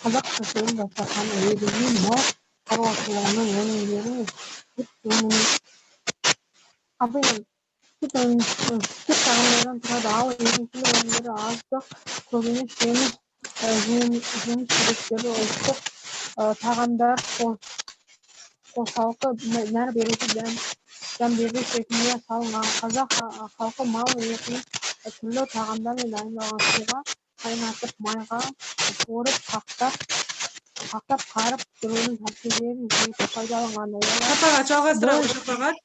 қазақ кәсібін дастарханы егілген мал шаруашылығының өнімдері мен сүт тағамдардан тұрады, ал егіншілік өнімдері азық, көкөніс, жеміс-жидектері, ұлттық тағамдар, қосалқы нәр беруші дәмдегіш ретінде салынған. Қазақ халқы мал етін түрлі тағамдармен дайындалған суға қайнатып, майға қуырып, қақтап қарып пісірудің тәсілдерін жиі пайдаланған. Шапағат жалғастыра ғой, шапағат.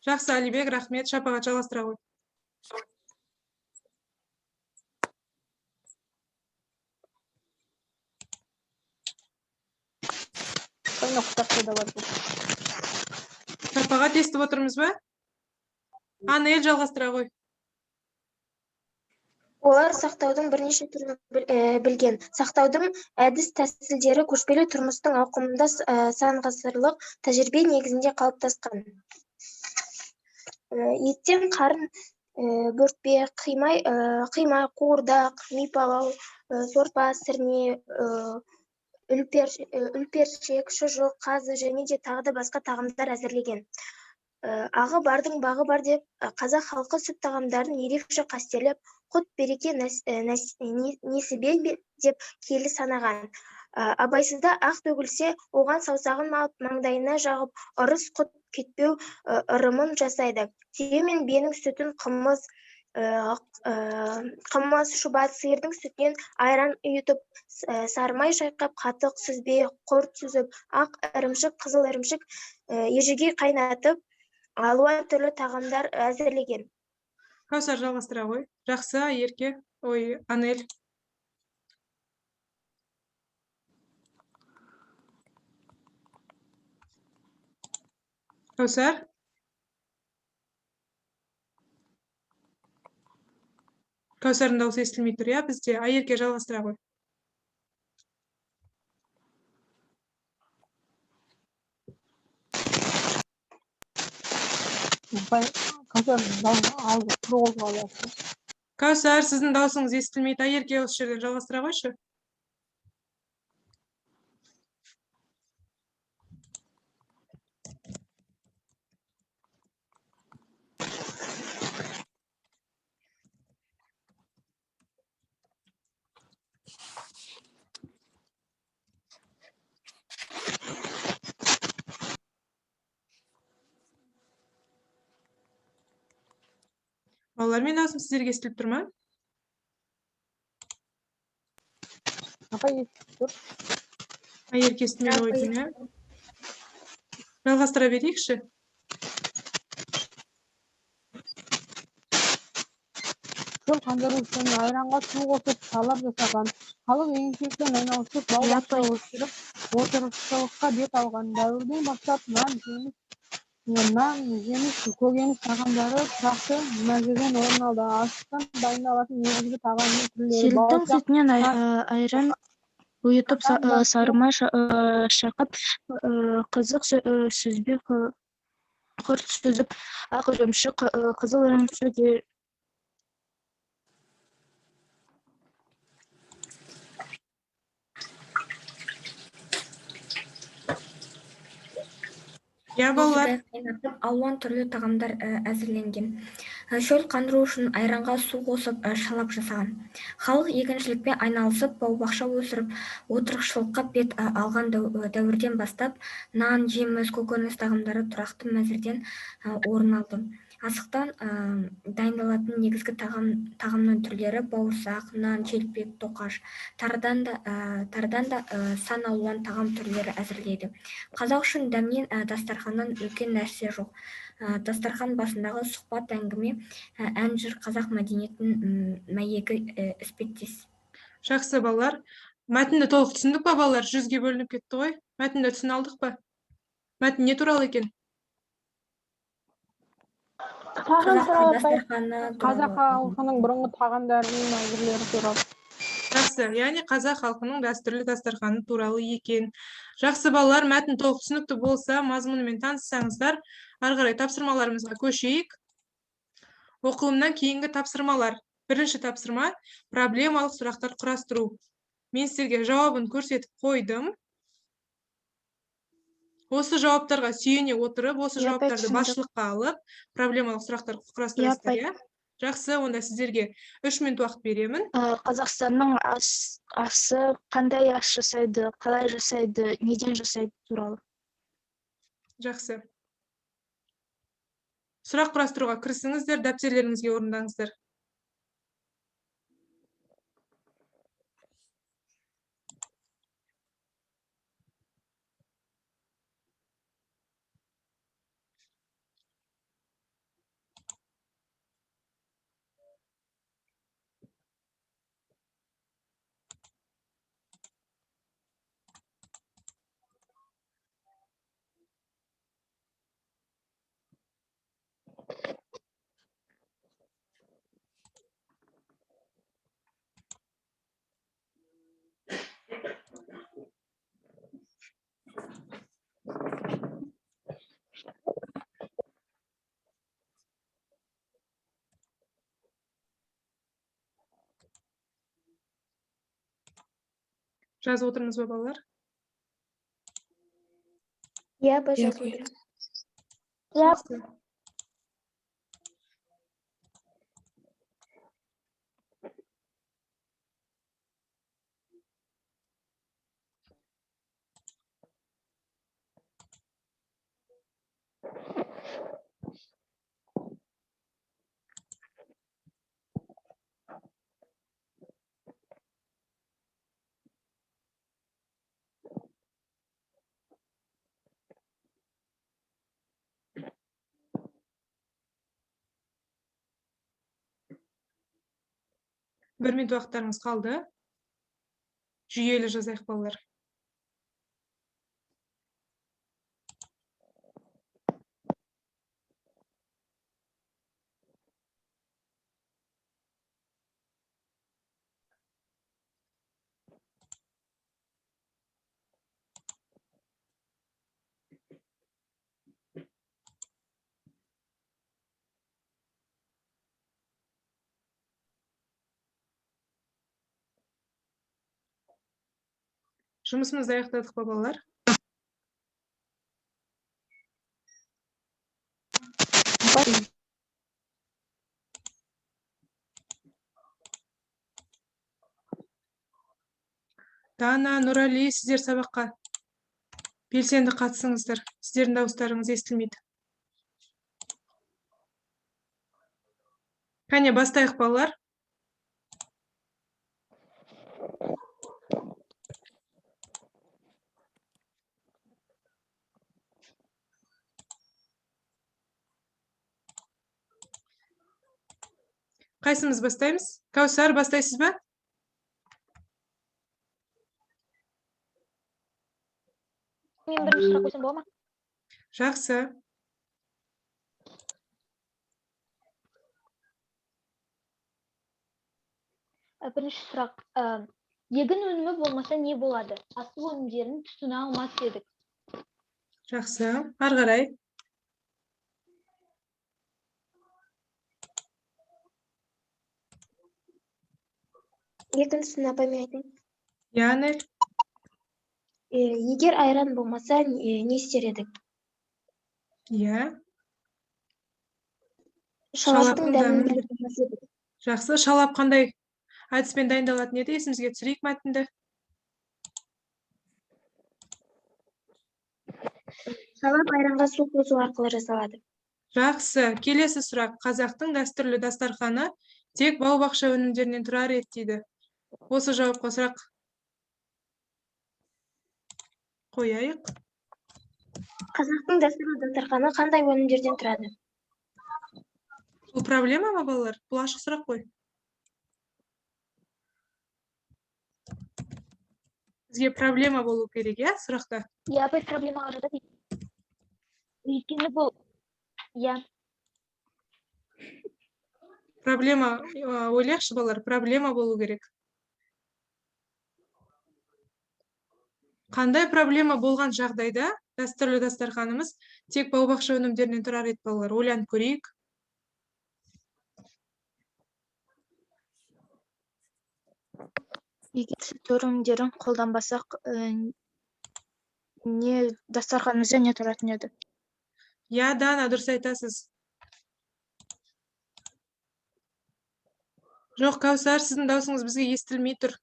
Жақсы, Алибек, рахмет. Шапағат жалғастыра ғой. Шапағат естіп отырмыз ба? Анел жалғастыра ғой. Олар сақтаудың бірнеше түрін білген. Сақтаудың әдіс тәсілдері көшпелі тұрмыстың ауқымында сан ғасырлық тәжірибе негізінде қалыптасқан. Еттен қарын, бөртпе, қимай, қуырдақ, мипалау, сорпа, сірне, үлпершек, шұжық, қазы және де тағы да басқа тағамдар әзірлеген. Ағы бардың бағы бар деп, қазақ халқы сүт тағамдарын ерекше қастерлеп, құт береке несібе деп киелі санаған. Абайсызда ақ төгілсе, оған саусағын малып, маңдайына жағып, ырыс құт кетпеу ырымын жасайды. Түйе мен биенің сүтін қымыз, шұбат, сиырдың сүтінен айран үйітіп, сарымай шайқап, қатық сүзбе, құрт сүзіп, ақ ірімшік, қызыл ірімшік, ежіге қайнатып, алуан түрлі тағамдар әзірлеген. Кәусар жалғастыра ғой. Жақсы, Ерке. Ой, Анел. Кәусар. Кәусардың дауысы естілмей тұр, иә, бізде. Ерке жалғастыра ғой. Кәусар, сіздің даусыңыз естілмейді. Ерке осы жерден жалғастыра қойшы. Балалар, мен даусым сіздерге естіліп тұр ма? Ерке естілмей қойдым, иә? Жалғастыра берейікші. Шөл қандыру үшін айранға су қосып талап жасаған. Халық егіншілікпен айналысып, бау-бақша өсіріп, отырықшылыққа бет алған. Дәуірден бастап нан, жеміс, көкөніс тағамдары тұрақты мәзірден орын алды. Астықтан дайындалатын негізгі тағамның түрлері Сиырдың сүтінен айран ұйытып, сарымай шайқап, қызық сүзбе, құрт сүзіп, ақ ірімшік, қызыл ірімшік, алуан түрлі тағамдар әзірленген. Шөл қандыру үшін айранға су қосып шалап жасаған. Халық егіншілікпен айналысып, бау-бақша өсіріп, отырықшылыққа бет алған. Дәуірден бастап нан, жеміс, көкөніс тағамдары тұрақты мәзірден орын алды. Асықтан дайындалатын негізгі тағамның түрлері бауырсақ, нан, желпек, тоқаш. Тарыдан да сан алуан тағам түрлері әзірлейді. Қазақ үшін дәмнен дастарханнан үлкен нәрсе жоқ. Дастархан басындағы сұхбат, әңгіме, ән, жыр қазақ мәдениетінің мәйегі іспеттес. Жақсы, балалар. Мәтінді толық түсіндік па, балалар? 100-ге бөлініп кетті ғой. Мәтінді түсіне алдық па? Мәтін не туралы екен? Қазақ халқының бұрынғы тағамдарының әзірлері туралы. Жақсы, яғни қазақ халқының дәстүрлі дастарханы туралы екен. Жақсы, балалар, мәтін толық түсінікті болса, мазмұнымен таныссаңыздар, ары қарай тапсырмаларымызға көшейік. Оқылымнан кейінгі тапсырмалар. Бірінші тапсырма проблемалық сұрақтар құрастыру. Мен сіздерге жауабын көрсетіп қойдым. Осы жауаптарға сүйене отырып, осы Я опять жауаптарды түсіндім. басшылыққа алып, проблемалық сұрақтар құрастырасыздар, Я иә? Жақсы, онда сіздерге 3 минут уақыт беремін. Қазақстанның асы қандай ас жасайды, қалай жасайды, неден жасайды туралы. Жақсы. Сұрақ құрастыруға кірісіңіздер, дәптерлеріңізге орындаңыздар. Жазып отырмыз ба, балалар? Иә, біз жазып отырмыз. Жақсы. Бір минут уақыттарыңыз қалды. Жүйелі жазайық, балалар. Жұмысымызды аяқтадық па, балалар? Дана, Нұрали, сіздер сабаққа белсенді қатысыңыздар. Сіздердің дауыстарыңыз естілмейді. Кәне, бастайық, балалар. Қайсымыз бастаймыз? Кәусар, бастайсыз ба? Мен бірінші сұрақ қойсам бола ма? Жақсы. Бірінші сұрақ. Егін өнімі болмаса не болады? Асыл өнімдерін тұтына алмас едік. Жақсы. Ары қарай. Екіншісін апаймен айтайын. Яны. Егер айран болмаса, не істер едік? Иә. Шалаптың дәмін біліп болмас едік. Жақсы. Шалап қандай әдіспен дайындалатын еді? Есімізге түсірейік мәтінді. Шалап айранға су қосу арқылы жасалады. Жақсы. Келесі сұрақ. Қазақтың дәстүрлі дастарханы тек бау-бақша өнімдерінен тұрар еді дейді. Осы жауапқа сұрақ қояйық. Қазақтың дәстүрлі дастарханы қандай өнімдерден тұрады? Бұл проблема ма, балалар? Бұл ашық сұрақ қой. Бізге проблема болу керек, иә, сұрақта? Иә, апай проблемаға жатады. Өйткені бұл, иә. Проблема, ойлайықшы, балалар, проблема болу керек. Қандай проблема болған жағдайда дәстүрлі дастарханымыз тек бау-бақша өнімдерінен тұрар еді, балалар? Ойланып көрейік. Егер сүт өнімдерін қолданбасақ, не дастарханымызда не тұратын еді? Я, Дана, дұрыс айтасыз. Жоқ, Кәусар, сіздің даусыңыз бізге естілмей тұр.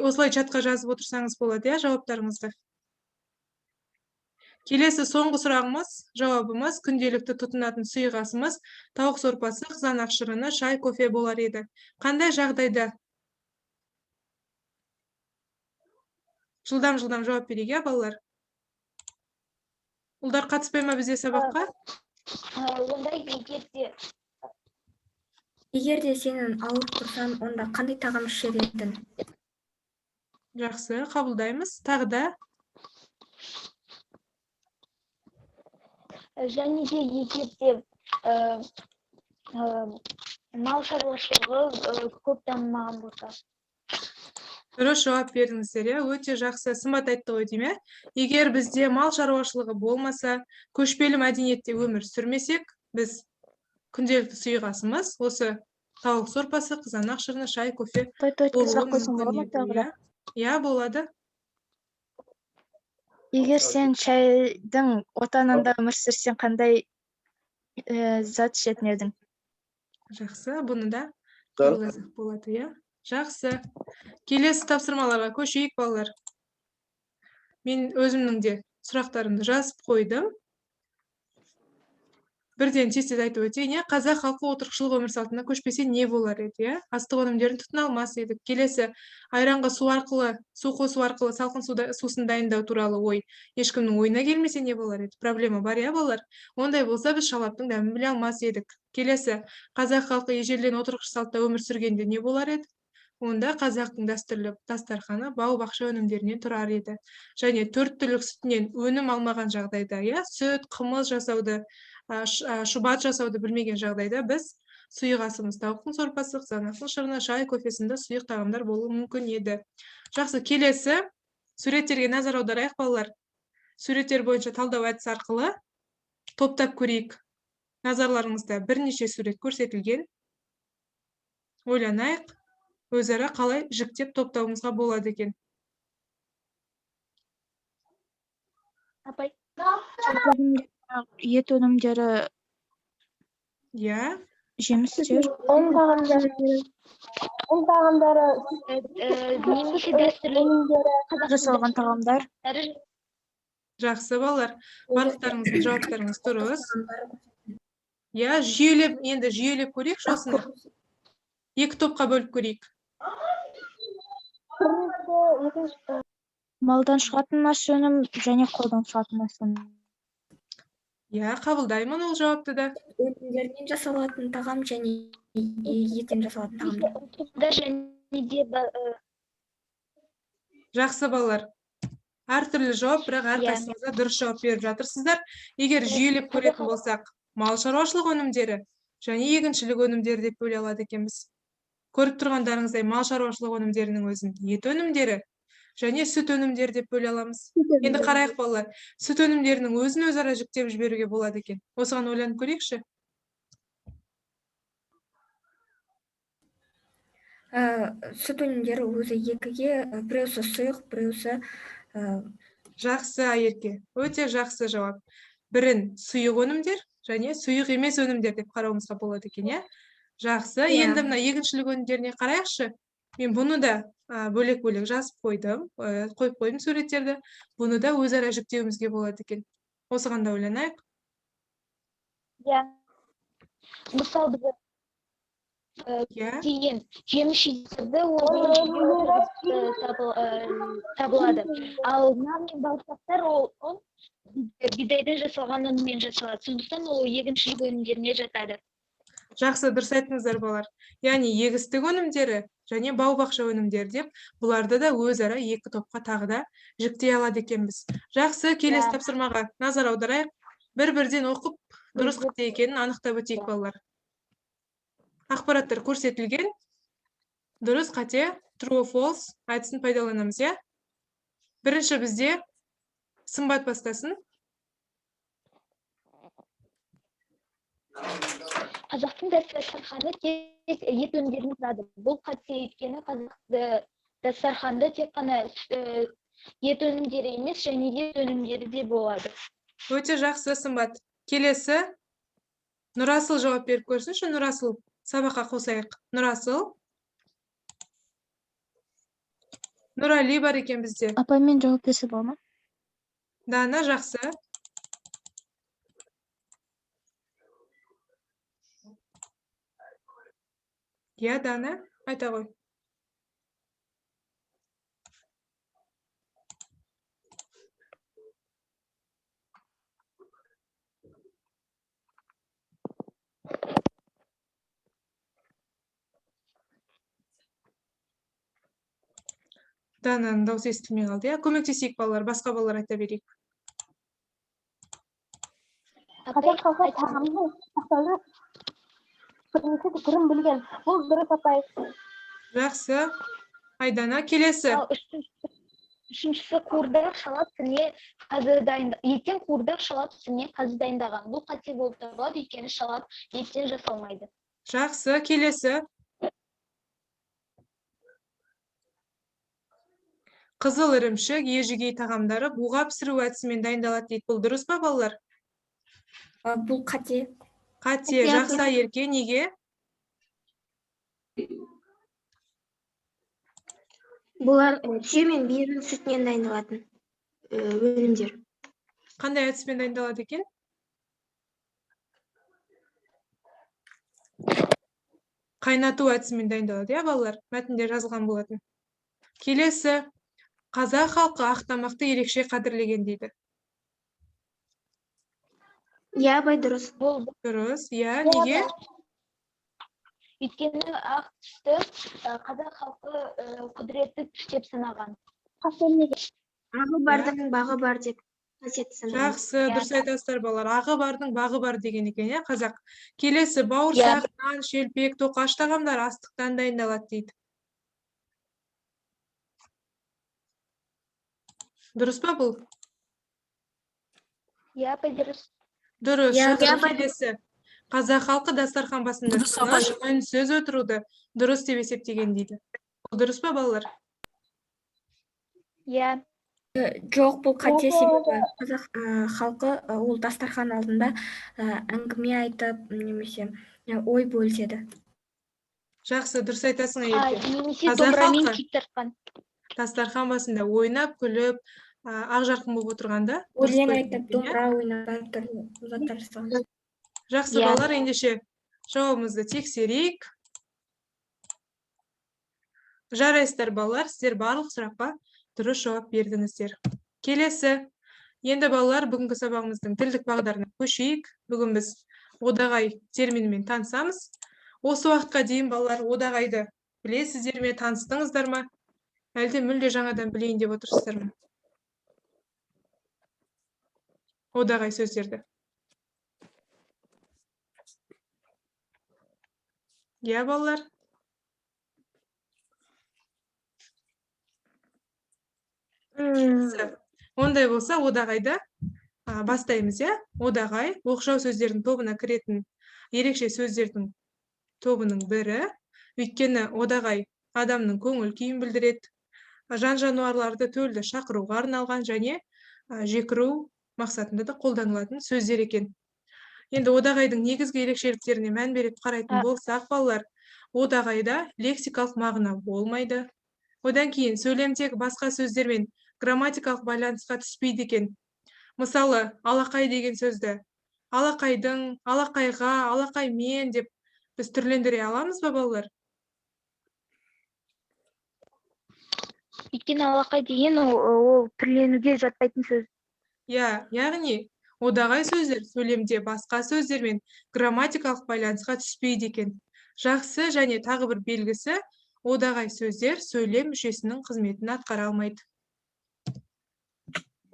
Осылай чатқа жазып отырсаңыз болады, я, жауаптарыңызды. Келесі соңғы сұрағымыз, жауабымыз, күнделікті тұтынатын сұйық асымыз, тауық сорпасы, қызанақ шырыны, шай, кофе болар еді. Қандай жағдайда? Жылдам жауап берейік, я, балалар. Ұлдар қатыспай ма бізде сабаққа? Онда Егер де сенің ауырып тұрсаң, онда қандай тағам ішер едің? Жақсы, қабылдаймыз. Тағы да? және де егер де мал шаруашылығы көп дамымаған болса. Дұрыс жауап бердіңіздер, иә, өте жақсы. Сымбат айтты ғой деймін, егер бізде мал шаруашылығы болмаса, көшпелі мәдениетте өмір сүрмесек, біз күнделікті сұйық асымыз осы тауық сорпасы, қызанақ шырыны, шай, кофе болуы мүмкін еді. Иә, болады. Егер сен шайдың отанында өмір сүрсең, қандай зат ішетін едің? Жақсы, бұны да қабылдасақ болады, иә. Жақсы. Келесі тапсырмаларға көшейік, балалар. Мен өзімнің де сұрақтарымды жазып қойдым. Бірден тез айтып өтейін, қазақ халқы отырықшылық өмір салтына көшпесе не болар еді? Астық өнімдерін тұтына алмас едік. Келесі айранға су қосу арқылы салқын сусын дайындау туралы ой ешкімнің ойына келмесе не болар еді? Проблема бар, иә, балалар? Ондай болса біз шалаптың дәмін біле алмас едік. Келесі қазақ халқы ежелден отырықшы салтта өмір сүргенде не болар еді? Онда қазақтың дәстүрлі дастарханы бау-бақша өнімдерінен тұрар еді. Және 4 түлік сүтінен өнім алмаған жағдайда, сүт, қымыз жасауды, шұбат жасауды білмеген жағдайда біз сұйық асымыз тауықтың сорпасы, қызанақтың шырыны, шай, кофесінде сұйық тағамдар болуы мүмкін еді. Жақсы, келесі суреттерге назар аударайық, балалар. Суреттер бойынша талдау әдісі арқылы топтап көрейік. Назарларыңызда бірнеше сурет көрсетілген. Ойланайық, өзара қалай жіктеп топтауымызға болады екен. Апай, Ет өнімдері, жемістер, ұн тағамдары, немесе дәстүрлі жасалған тағамдар. Жақсы, балалар. Барлықтарыңыздың жауаптарыңыз дұрыс. Жүйелеп көрейік осыны. Екі топқа бөліп көрейік. Малдан шығатын ас өнім және қолдан шығатын ас өнім. Қабылдаймын ол жауапты да. Өнімдерден жасалатын тағам және еттен жасалатын тағамдар. Жақсы, балалар. Әртүрлі жауап, бірақ әрқайсыңызға дұрыс жауап беріп жатырсыздар. Егер жүйелеп көретін болсақ, мал шаруашылық өнімдері және егіншілік өнімдері деп бөле алады екенбіз. Көріп тұрғандарыңыздай мал шаруашылық өнімдерінің өзін ет өнімдері және сүт өнімдері деп бөле аламыз. Енді қарайық, балалар. Сүт өнімдерінің өзін өзара жіктеп жіберуге болады екен. Осыған ойланып көрейікші. Сүт өнімдері өзі екіге, біреусі сұйық, біреусі... Жақсы, Айерке. Өте жақсы жауап. Бірін сұйық өнімдер және сұйық емес өнімдер деп қарауымызға болады екен, Жақсы. Енді мына егіншілік өнімдеріне қарайықшы. Мен бұны да бөлек-бөлек жазып қойдым, қойып қойдым суреттерді. Бұны да өзара жіктеуімізге болады екен. Осыған да ойланайық. Мысалы біз деген жеміс-жидектерді табылады. Ал нан мен бауырсақтар ол бидайдан жасалған өніммен жасалады. Сондықтан ол егіншілік өнімдеріне жатады. Жақсы, дұрыс айттыңыздар, балалар. Яғни егістік өнімдері және бау-бақша өнімдері деп, бұларды да өзара екі топқа тағы да жіктей алады екенбіз. Жақсы, келесі тапсырмаға назар аударайық. Бір-бірден оқып, дұрыс қате екенін анықтап өтейік, балалар. Ақпараттар көрсетілген. Дұрыс қате, true false әдісін пайдаланамыз, Бірінші бізде Сымбат бастасын. Қазақтың дәстүрлі дастарханы тек ет өнімдерінен тұрады. Бұл қате, өйткені қазақты дастарханда тек қана ет өнімдері емес, және де ет өнімдері де болады. Өте жақсы, Сымбат. Келесі Нұрасыл жауап беріп көрсінші. Нұрасыл, сабаққа қосайық. Нұрасыл. Нұрали бар екен бізде. Апа, мен жауап берсе бола ма? Дана, жақсы. Я, Дана, айта ғой. Дананың дауысы естілмей қалды, я? Көмектесейік балалар, басқа балалар айта берейік. Қазақ халқы тағамды сақтаудың бірнеше түрін білген. Бұл дұрыс апай. Жақсы. Айдана, келесі. Ал үшіншісі қуырдақ шалап пісірме қазы дайындаған. Еттен қуырдақ шалап пісірме қазы дайындаған. Бұл қате болып табылады, өйткені шалап еттен жасалмайды. Жақсы, келесі. Қызыл ірімшік, ежігей тағамдары буға пісіру әдісімен дайындалады дейді. Бұл дұрыс па, балалар? Бұл қате. Қате, жақсы Ерке, неге? Бұлар түйе мен биенің сүтінен дайындалатын өнімдер. Қандай әдіспен дайындалады екен? Қайнату әдісімен дайындалады, я, балалар? Мәтінде жазылған болатын. Келесі. Қазақ халқы ақтамақты ерекше қадірлеген дейді. Я, абай, дұрыс. Бұл Дұрыс, я, неге? өйткені ақ түсті қазақ халқы құдіретті түс деп санаған. Ағы бардың бағы бар деп қасиетті санаған. Жақсы, дұрыс айтасыздар балалар. Ағы бардың бағы бар деген екен, я, қазақ. Келесі, бауырсақ, нан, шелпек, тоқаш тағамдар астықтан дайындалады дейді. Дұрыс па бұл? Я, апай, дұрыс. Дұрыс, Я, жақсы, апай. келесі. Қазақ халқы дастархан басында тыныш, үнсіз отыруды дұрыс деп есептеген дейді. Бұл дұрыс па, балалар? Я, Жоқ, бұл қате, себебі қазақ халқы ол дастархан алдында әңгіме айтып, немесе ой бөліседі. Жақсы, дұрыс айтасың, Ерке. немесе Қазақ домбырамен халқы. күй тартқан. Дастархан басында ойнап, күліп, ақ жарқын болып отырғанда. дұрыс Өлең қой айтып, екен, иә? домбыра ойнап, әртүрлі заттар жасаған. Жақсы, Иә. балалар, ендеше жауабымызды тексерейік. Жарайсыздар, балалар, сіздер барлық сұраққа дұрыс жауап бердіңіздер. Келесі. Енді балалар, бүгінгі сабағымыздың тілдік бағдарына көшейік. Бүгін біз одағай терминімен танысамыз. Осы уақытқа дейін балалар одағайды білесіздер ме, таныстыңыздар ма? Әлде мүлде жаңадан білейін деп отырсыздар ма? Одағай сөздерді. Я, балалар? Ондай болса, одағайды бастаймыз, я? Одағай, оқшау сөздердің тобына кіретін ерекше сөздердің тобының бірі. Өйткені одағай адамның көңіл күйін білдіреді. Жан жануарларды төлді шақыруға арналған және жекіру мақсатында да қолданылатын сөздер екен. Енді одағайдың негізгі ерекшеліктеріне мән беріп қарайтын болсақ, балалар, одағайда лексикалық мағына болмайды. Одан кейін сөйлемдегі басқа сөздермен грамматикалық байланысқа түспейді екен. Мысалы, алақай деген сөзді алақайдың, алақайға, алақаймен деп біз түрлендіре аламыз ба, балалар? Өйткені алақай деген ол түрленуге жатпайтын сөз. Я, яғни одағай сөздер сөйлемде басқа сөздермен грамматикалық байланысқа түспейді екен. Жақсы, және тағы бір белгісі, одағай сөздер сөйлем мүшесінің қызметін атқара алмайды.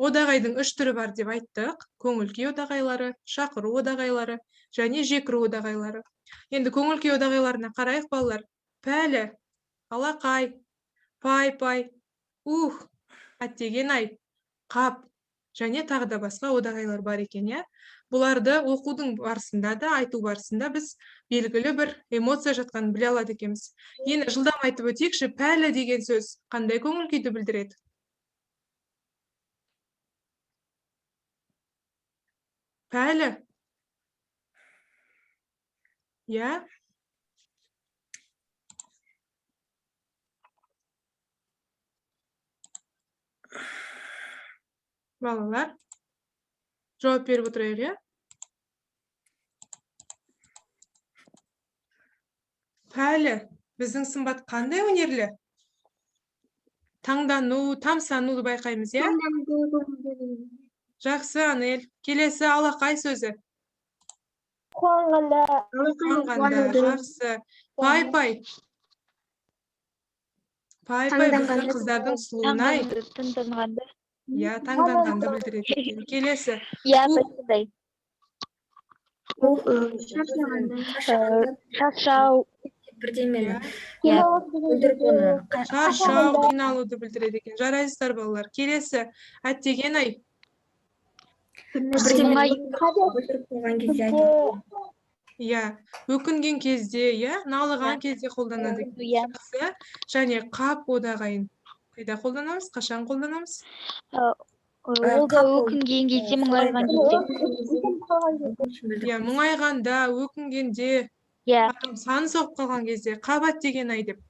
Одағайдың 3 түрі бар деп айттық. Көңіл күй одағайлары, шақыру одағайлары және жекіру одағайлары. Енді көңіл күй одағайларына қарайық, балалар. Пәлі, алақай, пай-пай, әттеген-ай, қап. және тағы да басқа одағайлар бар екен, иә. Бұларды оқудың барысында да, айту барысында біз белгілі бір эмоция жатқанын біле алады екенбіз. Енді жылдам айтып өтейікші, пәлі деген сөз қандай көңіл күйді білдіреді? Пәлі. Иә. Балалар, жауап беріп отырайық, иә? Пәлі, біздің сымбат қандай өнерлі? Таңдану, тамсануды байқаймыз, иә? Жақсы, Анель. Келесі алақай сөзі. Қуанғанда. Қуанғанда, жақсы. Пай-пай. Пай-пай біздің қыздардың сұлуын-ай. Таңданғанда. Иә, таңданғанды білдіреді екен. Келесі. Иә, сондай. Шаршау. Бірдемені Бүлдіріп оны Шаршау, қиналуды білдіреді екен. Жарайсыздар, балалар. Келесі. Әттеген-ай. бүлдіріп қойған кезде айтады. Иә, өкінген кезде, иә, налыған кезде қолданады екен. Иә. Жақсы. Және қап одағайын. Қайда қолданамыз? Қашан қолданамыз? Ол да өкінген кезде, мұңайған кезде. Иә, мұңайғанда, өкінгенде, Иә. адам саны соғып қалған кезде қабат деген ай деп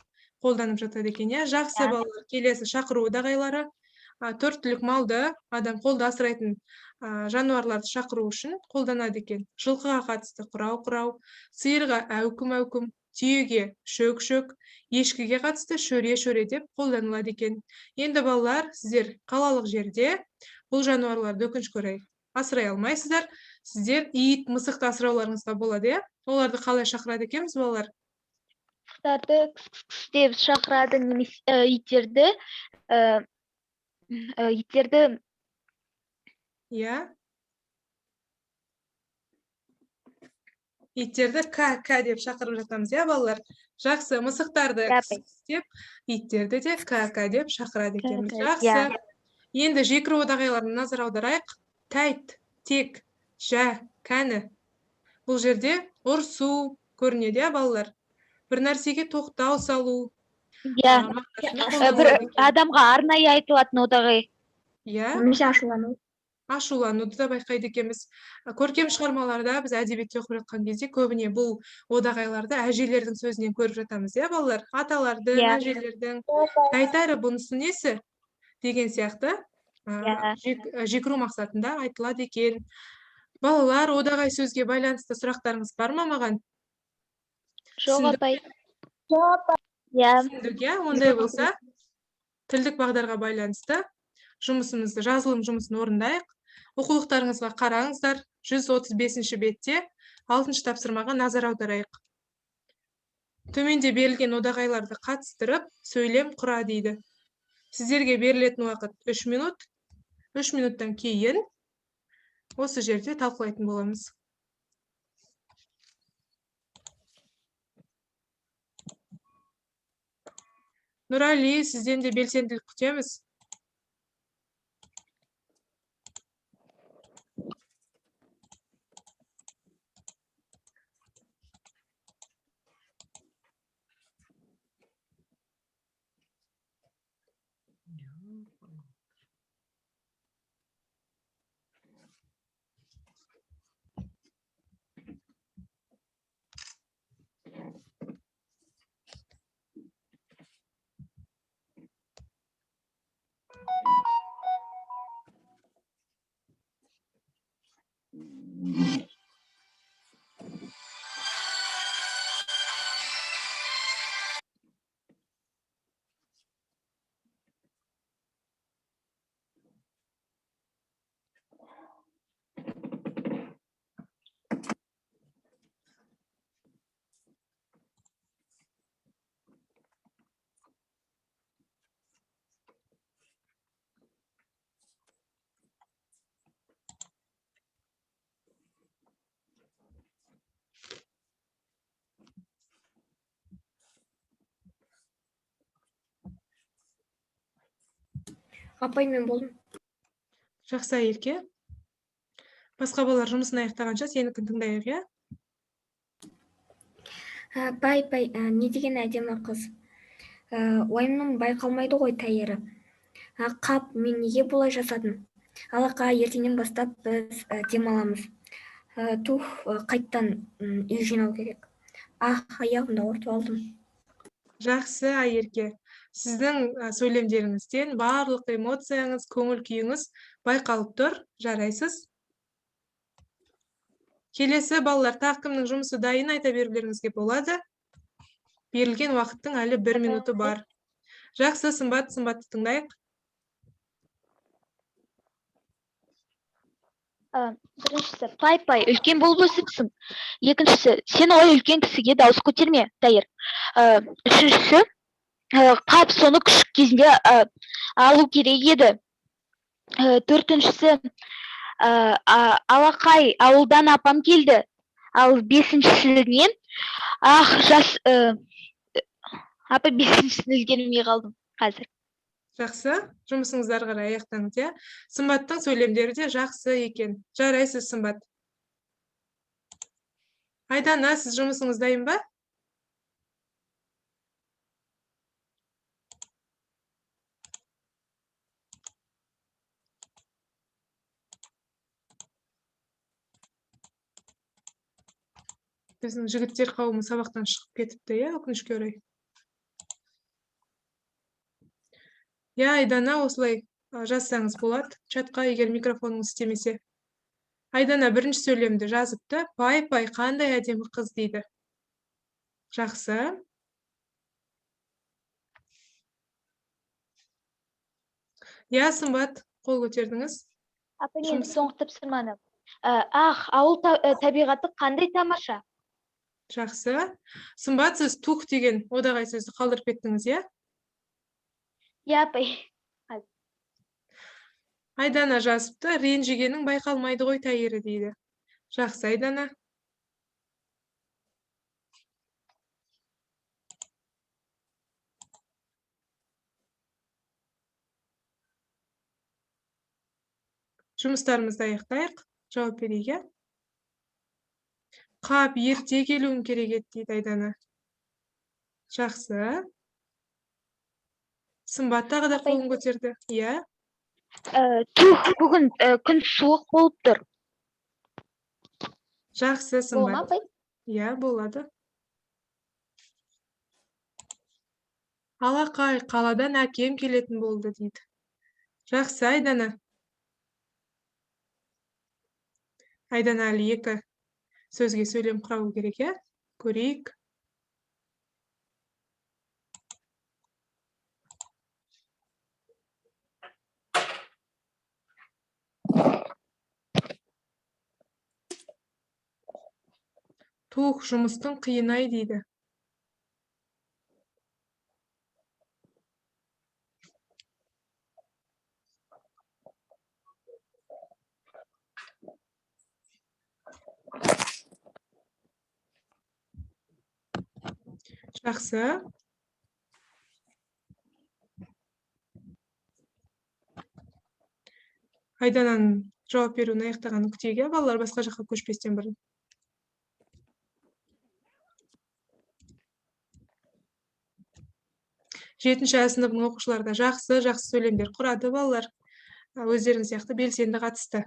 қолданып жатады екен, иә. Жақсы, балалар. Келесі шақыру одағайлары. Төрт түлік малды адам қолда асырайтын жануарларды шақыру үшін қолданады екен. Жылқыға қатысты құрау-құрау, сиырға әукім-әукім, түйеге шөк-шөк, ешкіге қатысты шөре-шөре деп қолданылады екен. Енді балалар, сіздер қалалық жерде бұл жануарларды өкінішке орай асырай алмайсыздар. Сіздер ит, мысықты асырауларыңызға болады, иә? Оларды қалай шақырады екенбіз, балалар? Мысықтарды деп шақырады, немесе иттерді Иә. Иттерді к деп шақырып жатамыз, иә, балалар? Жақсы, мысықтарды деп, иттерді де к деп шақырады екенбіз. Жақсы. Енді жекіру одағайларына назар аударайық. Тәйт, тек, жә, кәні. Бұл жерде ұрсу көрінеді, иә, балалар? Бір нәрсеге тоқтау салу. Бір адамға арнайы айтылатын одағай. Иә. Немесе ашулану. Ашулануды да байқайды екенбіз. Көркем шығармаларда біз әдебиетте оқып жатқан кезде көбіне бұл одағайларды әжелердің сөзінен көріп жатамыз, иә, балалар? Аталардың, әжелердің. Айтары бұнысы несі? Деген сияқты жекіру мақсатында айтылады екен. Балалар, одағай сөзге байланысты сұрақтарыңыз бар ма маған? Жоқ, апай. Түсіндік, иә? Ондай болса, тілдік бағдарға байланысты жұмысымызды, жазылым жұмысын орындайық. Оқулықтарыңызға қараңыздар. 135-ші бетте 6-шы тапсырмаға назар аударайық. Төменде берілген одағайларды қатыстырып, сөйлем құра дейді. Сіздерге берілетін уақыт 3 минут. 3 минуттан кейін осы жерде талқылайтын боламыз. Нұрали, сізден де белсенділік күтеміз. Апай, мен болдым. Жақсы Айерке. Басқа балалар жұмысын аяқтағанша сенікін тыңдайық, иә? Бай, не деген әдемі қыз. Уайымның байқалмайды ғой тәйірі. Қап, мен неге бұлай жасадым? Алақа, ертеңнен бастап біз демаламыз. Қайттан үй жинау керек. Аяғымды ауыртып алдым. Жақсы Айерке. Сіздің сөйлемдеріңізден барлық эмоцияңыз, көңіл күйіңіз байқалып тұр. Жарайсыз. Келесі балалар, тағы кімнің жұмысы дайын айта берулеріңізге болады. Берілген уақыттың әлі 1 минуты бар. Жақсы, Сымбатты тыңдайық. Біріншісі, пай, үлкен болып өсіпсің. Екіншісі, сен олай үлкен кісіге дауыс көтерме, Тайыр. Үшіншісі, қап соны күшік кезінде алу керек еді. Төртіншісі, алақай, ауылдан апам келді. Ал бесіншісінен, апа бесіншісін үлгермей қалдым қазір. Жақсы, жұмысыңызды ары қарай аяқтаңыз, иә? Сымбаттың сөйлемдері де жақсы екен. Жарайсыз, Сымбат. Айдана, сіз жұмысыңыз дайын ба? Біздің жігіттер қауымы сабақтан шығып кетіпті, иә, өкінішке орай. Я, Айдана, осылай жазсаңыз болады. Чатқа егер микрофоныңыз істемесе. Айдана бірінші сөйлемді жазыпты. Пай, қандай әдемі қыз дейді. Жақсы. Я, Сымбат, қол көтердіңіз. Апа, мен соңғы тапсырманы. Ауыл табиғаты қандай тамаша. Жақсы. Сымбат, сіз тух деген одағай сөзді қалдырып кеттіңіз, иә? Я, апай. Айдана жазыпты, ренжігенің байқалмайды ғой тәйірі дейді. Жақсы, Айдана. Жұмыстарымызды аяқтайық. Жауап берейік. Қап, ерте келуім керек еді дейді Айдана. Жақсы. Сымбат тағы да қолын көтерді. Иә. Бүгін күн суық болып тұр. Жақсы, Сымбат. Болма, Иә, болады. Алақай, қаладан әкем келетін болды дейді. Жақсы, Айдана. Айдана әлі 2 сөзге сөйлем құрау керек, иә? Көрейік. Тух, жұмыстың қиынай дейді. Жақсы. Айдананың жауап беруін аяқтағанын күтейік, балалар басқа жаққа көшпестен бұрын. Жетінші сыныбының оқушылары да жақсы сөйлемдер құрады балалар. Өздерің сияқты белсенді қатысты.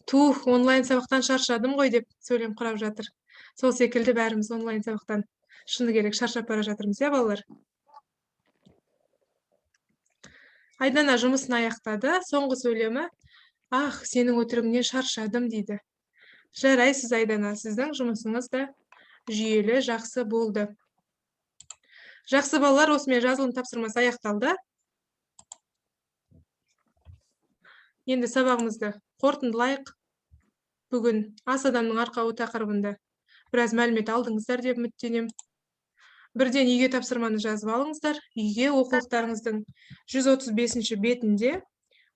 Тух, онлайн сабақтан шаршадым ғой деп сөйлем құрап жатыр. Сол секілді бәріміз онлайн сабақтан шыны керек шаршап бара жатырмыз, иә, балалар? Айдана жұмысын аяқтады. Соңғы сөйлемі, сенің өтірігіңнен шаршадым дейді. Жарайсыз, Айдана, сіздің жұмысыңыз да жүйелі, жақсы болды. Жақсы балалар, осымен жазылым тапсырмасы аяқталды. Енді сабағымызды қорытындылайық. Бүгін ас адамның арқауы тақырыбында біраз мәлімет алдыңыздар деп үміттенем. Бірден үйге тапсырманы жазып алыңыздар. Үйге оқулықтарыңыздың 135-ші бетінде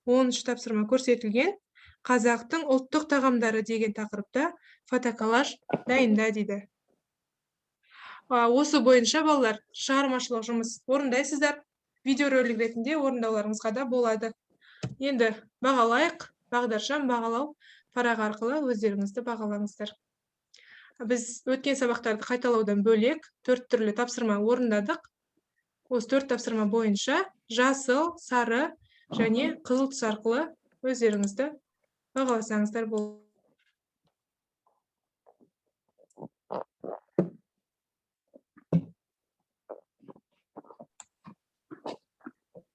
10-шы тапсырма көрсетілген. Қазақтың ұлттық тағамдары деген тақырыпта фотоколлаж дайында дейді. Осы бойынша балалар шығармашылық жұмыс орындайсыздар. Видеоролик ретінде орындауларыңызға да болады. Енді бағалайық. Бағдаршам бағалау парағы арқылы өздеріңізді бағалаңыздар. Біз өткен сабақтарды қайталаудан бөлек 4 түрлі тапсырма орындадық. Осы 4 тапсырма бойынша жасыл, сары және қызыл түс арқылы өздеріңізді бағаласаңыздар болады.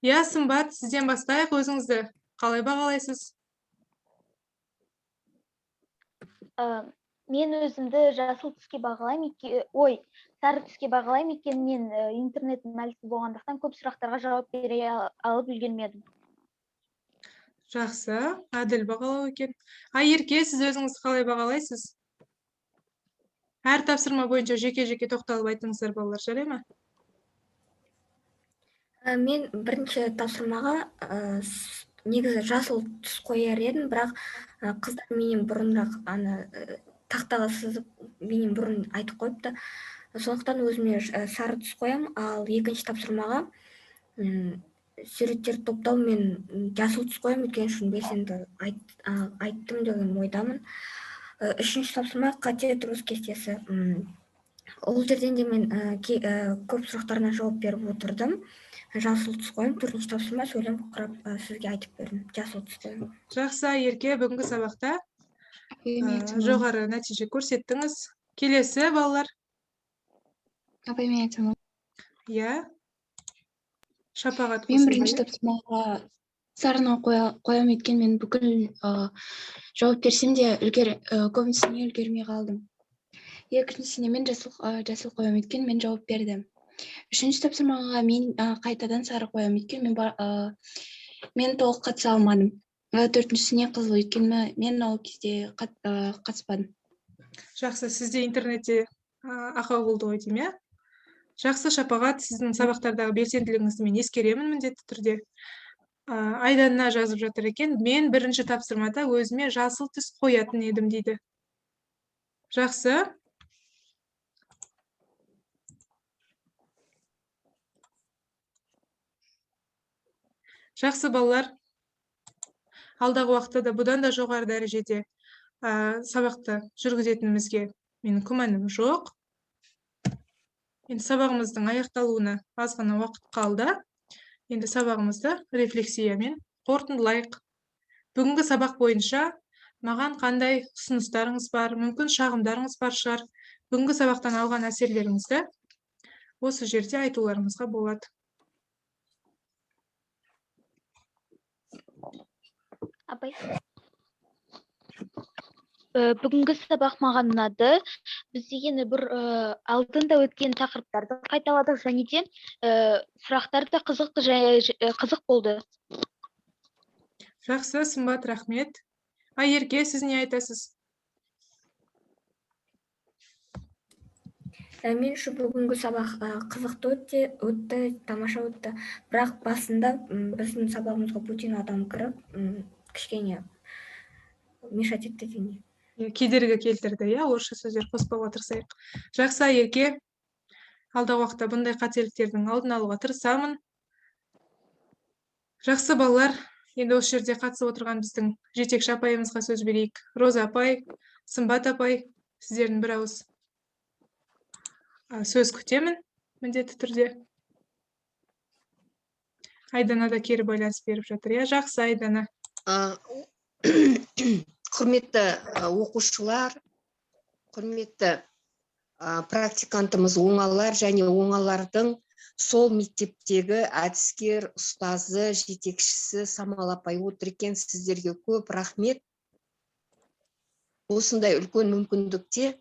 Я, Сымбат, сізден бастайық, өзіңізді қалай бағалайсыз? Мен өзімді жасыл түске бағалаймын, сары түске бағалаймын, екен мен интернеттің әлсіз болғандықтан көп сұрақтарға жауап бере алып үлгермедім. Жақсы, әділ бағалау екен. Ерке, сіз өзіңізді қалай бағалайсыз? Әр тапсырма бойынша жеке-жеке тоқталып айтыңыздар, балалар, жарай ма? Мен бірінші тапсырмаға негізі жасыл түс қояр едім, бірақ қыздар менен бұрынырақ тақтаға сызып менен бұрын айтып қойыпты. Сондықтан өзіме сары түс қоям, ал екінші тапсырмаға суреттер топтау мен жасыл түс қоям, өйткені үшін белсенді айттым деген ойдамын. Үшінші тапсырма қате дұрыс кестесі. Ол жерден де мен көп сұрақтарына жауап беріп отырдым. Жасыл түс қоям. Төртінші тапсырма сөйлем құрап сізге айтып бердім. Жасыл түс қоям. Жақсы, Ерке, бүгінгі сабақта жоғары нәтиже көрсеттіңіз. Келесі, балалар. Апай, мен айтсам. Иә. Шапағат. Мен бірінші тапсырмаға сарыны қоям, еткен мен бүкіл жауап берсем де көбісіне үлгермей қалдым. Екіншісіне мен жасыл қоям, еткен мен жауап бердім. Үшінші тапсырмаға мен қайтадан сары қоям, еткен мен толық қатыса алмадым. Төртіншісіне қызыл, еткен мен ол кезде қатыспадым. Жақсы, сізде интернетте ақау болды ғой деймін, иә? Жақсы, Шапағат, сіздің сабақтардағы белсенділігіңізді мен ескеремін міндетті түрде. Айдана жазып жатыр екен. Мен бірінші тапсырмада өзіме жасыл түс қоятын едім дейді. Жақсы. Жақсы, балалар. Алдағы уақытта да бұдан да жоғары дәрежеде сабақты жүргізетінімізге менің күмәнім жоқ. Енді сабағымыздың аяқталуына аз ғана уақыт қалды. Енді сабағымызды рефлексиямен қорытындылайық. Бүгінгі сабақ бойынша маған қандай ұсыныстарыңыз бар, мүмкін шағымдарыңыз бар шығар. Бүгінгі сабақтан алған әсерлеріңізді осы жерде айтуларыңызға болады. Апай. Бүгінгі сабақ маған ұнады. Біз дегені бір алдында өткен тақырыптарды қайталадық, және де сұрақтар да қызық болды. Жақсы, Сымбат, рахмет. Ерке, сіз не айтасыз? Мен үшін бүгінгі сабақ қызықты өтті, тамаша өтті. Бірақ басында біздің сабағымызға бөтен адам кіріп, кішкене мешать етті деймін. Кедергі келтірді, орысша сөздер қоспауға тырысайық. Жақсы, Ерке, алдағы уақытта бұндай қателіктердің алдын алуға тырысамын. Жақсы, балалар, енді осы жерде қатысып отырған біздің жетекші апайымызға сөз берейік. Роза апай, Сымбат апай, сіздердің бір ауыз сөз күтемін міндетті түрде. Айдана да кері байланыс беріп жатыр. Жақсы, Айдана. Құрметті оқушылар, құрметті практикантымыз оңалар және оңалардың сол мектептегі әдіскер, ұстазы, жетекшісі Самал апай отыр екен. Сіздерге көп рахмет. Осындай үлкен мүмкіндікте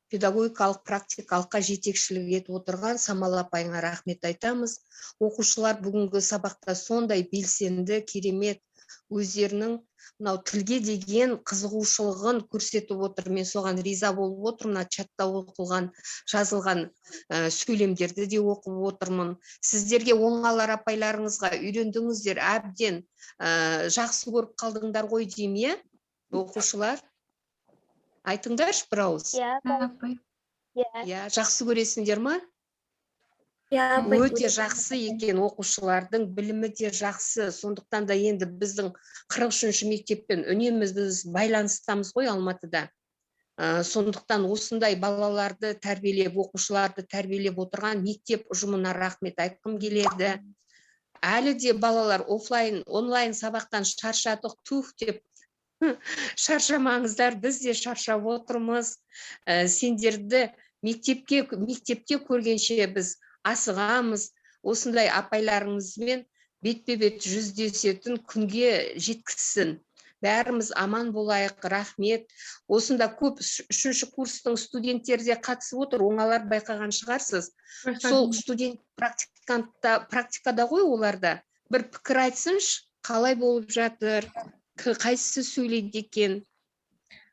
педагогикалық практикалыққа жетекшілік етіп отырған Самал апайыңа рахмет айтамыз. Оқушылар бүгінгі сабақта сондай белсенді, керемет, өздерінің тілге деген қызығушылығын көрсетіп отыр. Мен соған риза болып отырмын. Чатта оқылған, жазылған сөйлемдерді де оқып отырмын. Сіздерге оңалар апайларыңызға үйрендіңіздер, әбден жақсы көріп қалдыңдар ғой деймін, оқушылар? Айтыңдаршы бір ауыз. Иә, жақсы көресіңдер ма? өте жақсы екен, оқушылардың білімі де жақсы. Сондықтан да енді біздің 43-ші мектеппен үнемі біз байланыстамыз ғой Алматыда. Сондықтан осындай балаларды тәрбиелеп, оқушыларды тәрбиелеп отырған мектеп ұжымына рахмет айтқым келеді. Әлі де балалар онлайн сабақтан шаршадық, тух деп шаршамаңыздар, біз де шаршап отырмыз. Сендерді мектепте көргенше біз асығамыз. Осындай апайларыңызбен бетпе-бет жүздесетін күнге жеткізсін. Бәріміз аман болайық, рахмет. Осында көп 3-ші курстың студенттері де қатысып отыр, оңалар байқаған шығарсыз. Сол студент практикада ғой оларда. Бір пікір айтсыншы, қалай болып жатыр, қайсысы сөйлейді екен.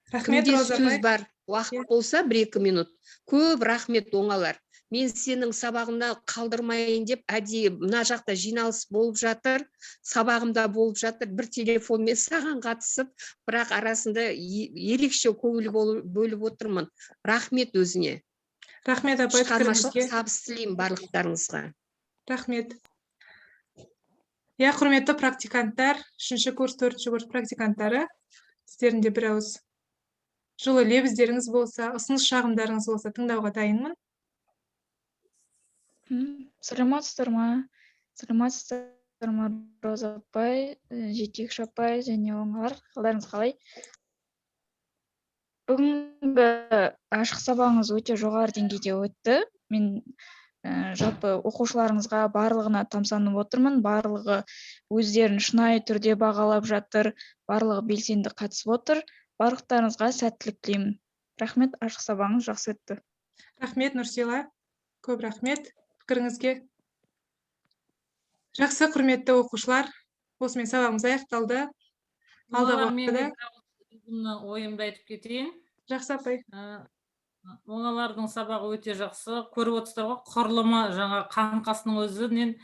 Рахмет, Кімде Роза сөз апай. бар, уақыт болса 1-2 минут. Көп рахмет оңалар. Мен сенің сабағына қалдырмайын деп, әдейі мына жақта жиналыс болып жатыр, сабағымда болып жатыр, бір телефонмен саған қатысып, бірақ арасында ерекше көңіл бөліп отырмын. Рахмет өзіне. Рахмет апай, Шығармашылық пікіріңізге. табыс тілеймін барлықтарыңызға. Рахмет. Құрметті практиканттар, 3-ші курс, 4-ші курс практиканттары, сіздердің де бір ауыз жылы лебіздеріңіз болса, ұсыныс шағымдарыңыз болса, тыңдауға дайынмын. Саламатсыздар ма? Роза апай, жетекші апай және оңалар, қалдарыңыз қалай? Бүгінгі ашық сабағыңыз өте жоғары деңгейде өтті. Мен жалпы оқушыларыңызға барлығына тамсанып отырмын. Барлығы өздерін шынайы түрде бағалап жатыр, барлығы белсенді қатысып отыр. Барлықтарыңызға сәттілік тілеймін. Рахмет, ашық сабағыңыз жақсы өтті. Рахмет, Нұрсила. Көп рахмет пікіріңізге. Жақсы, құрметті оқушылар. Осымен сабағымыз аяқталды. Алдағы уақытта ойымды айтып кетейін. Жақсы апай. Оңалардың сабағы өте жақсы. Көріп отырсыздар ғой, құрылымы жаңа қаңқасының өзінен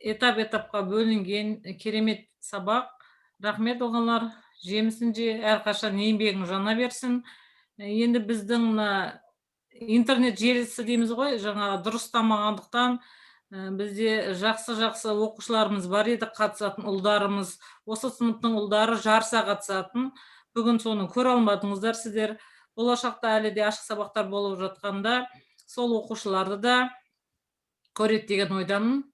этап-этапқа бөлінген керемет сабақ. Рахмет оңалар, жемісін же, әрқашан еңбегің жана берсін. Енді біздің интернет желісі дейміз ғой, жаңа дұрыстамағандықтан бізде жақсы оқушыларымыз бар еді, қатысатын ұлдарымыз, осы сыныптың ұлдары жарыса қатысатын. Бүгін соны көре алмадыңыздар сіздер. Болашақта әлі де ашық сабақтар болып жатқанда сол оқушыларды да көреді деген ойдамын.